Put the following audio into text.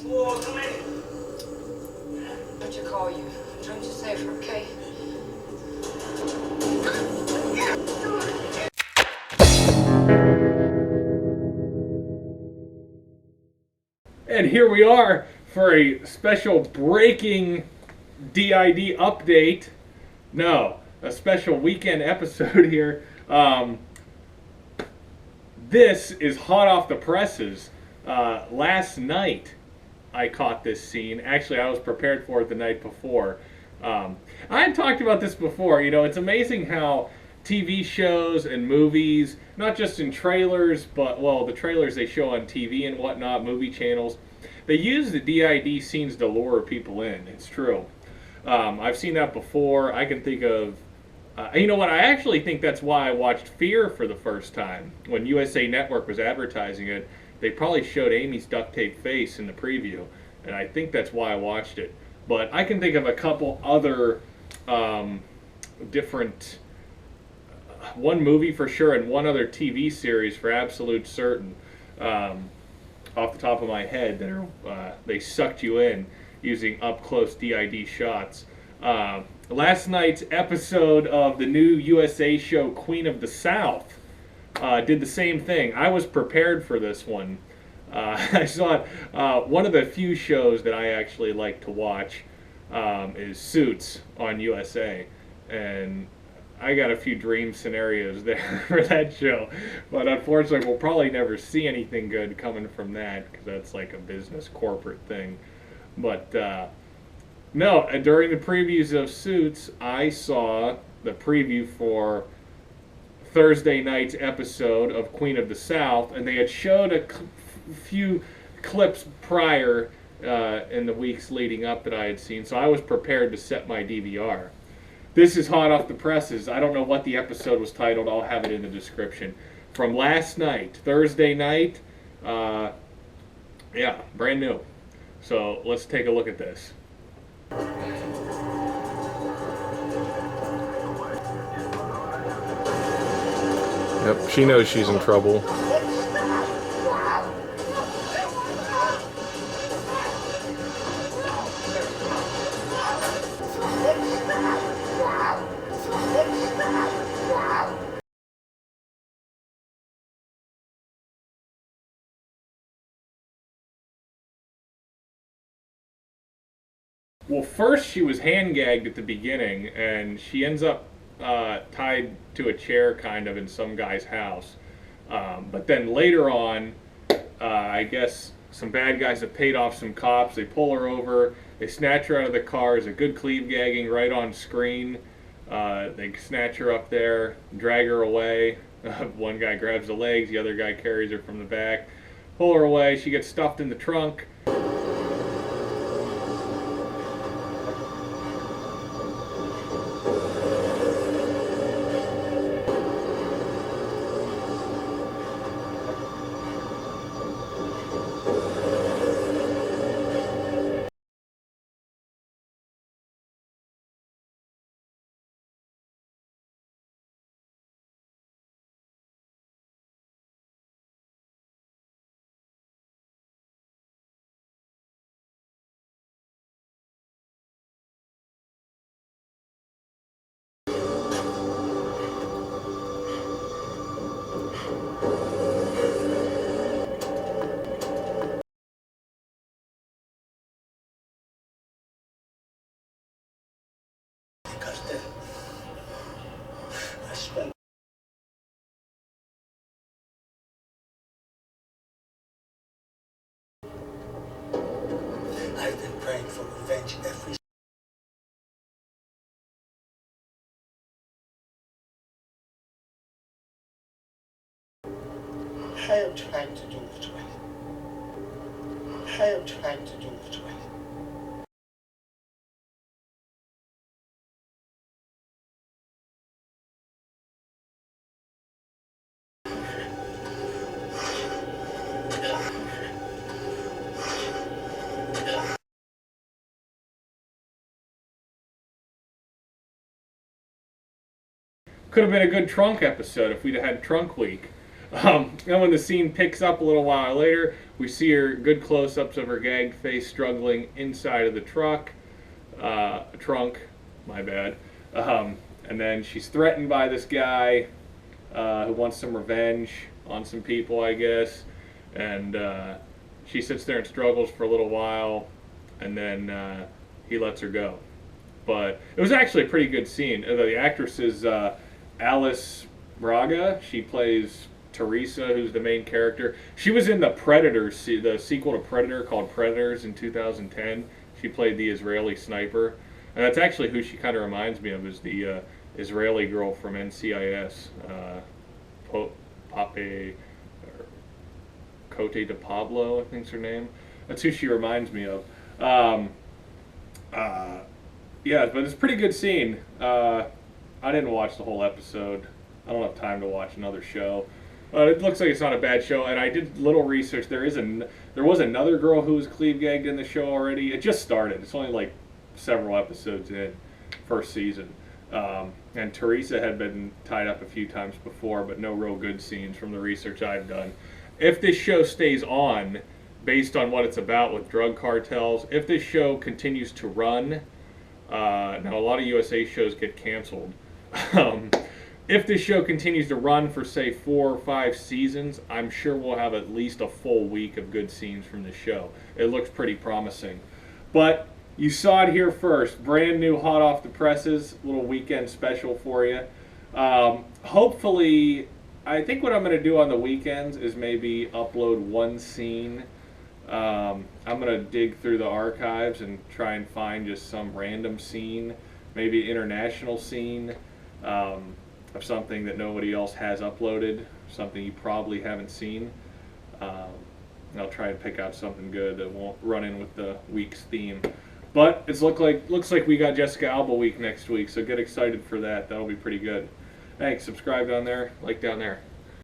What you call you? I'm trying to save her, okay? And here we are for a special breaking DID update. No, a special weekend episode here. This is hot off the presses. Last night I caught this scene. Actually, I was prepared for it the night before. I had talked about this before. You know, it's amazing how TV shows and movies, not just in trailers, but, well, the trailers they show on TV and whatnot, movie channels, they use the DID scenes to lure people in. It's true. I've seen that before. I can think of, you know what, I actually think that's why I watched Fear for the first time. When USA Network was advertising it, they probably showed Amy's duct tape face in the preview, and I think that's why I watched it. But I can think of a couple other different, one movie for sure and one other TV series for absolute certain, off the top of my head, that are, they sucked you in using up-close DID shots. Last night's episode of the new USA show Queen of the South did the same thing. I was prepared for this one. I saw it. One of the few shows that I actually like to watch is Suits on USA, and I got a few dream scenarios there for that show, but unfortunately we'll probably never see anything good coming from that, because that's like a business corporate thing. But no, during the previews of Suits, I saw the preview for Thursday night's episode of Queen of the South, and they had showed a few clips prior in the weeks leading up that I had seen, so I was prepared to set my DVR. This is hot off the presses. I don't know what the episode was titled. I'll have it in the description. From last night, Thursday night. Yeah, brand new. So let's take a look at this. Yep, she knows she's in trouble. Well, first she was hand gagged at the beginning, and she ends up tied to a chair kind of in some guy's house. But then later on, I guess some bad guys have paid off some cops. They pull her over. They snatch her out of the car. There's a good cleave gagging right on screen. They snatch her up there, drag her away. One guy grabs the legs. The other guy carries her from the back. Pull her away. She gets stuffed in the trunk. I've been praying for revenge every I am trying to do it well. I am trying to do it well. Could have been a good Trunk episode if we'd have had Trunk Week. And when the scene picks up a little while later, We see her good close-ups of her gagged face struggling inside of the trunk. My bad. And then she's threatened by this guy who wants some revenge on some people, I guess. And she sits there and struggles for a little while, and then he lets her go. But it was actually a pretty good scene. The actress is Alice Braga. She plays Teresa, who's the main character. She was in the Predators, the sequel to Predator called Predators in 2010. She played the Israeli sniper. And that's actually who she kind of reminds me of, is the Israeli girl from NCIS, Pape, Cote de Pablo, I think's her name. That's who she reminds me of. Yeah, but it's a pretty good scene. I didn't watch the whole episode. I don't have time to watch another show. It looks like it's not a bad show, and I did little research. There was another girl who was cleave gagged in the show already. It just started. It's only like several episodes in, first season. And Teresa had been tied up a few times before, but no real good scenes from the research I've done. If this show stays on, based on what it's about with drug cartels, if this show continues to run, now a lot of USA shows get canceled. If this show continues to run for, say, 4 or 5 seasons, I'm sure we'll have at least a full week of good scenes from the show. It looks pretty promising. But you saw it here first. Brand new, hot off the presses, little weekend special for you. Hopefully, I think what I'm going to do on the weekends is maybe upload one scene. I'm going to dig through the archives and try and find just some random scene, maybe an international scene, of something that nobody else has uploaded, something you probably haven't seen. I'll try and pick out something good that won't run in with the week's theme. But it looks like we got Jessica Alba week next week, so get excited for that. That'll be pretty good. Thanks. Subscribe down there, like down there.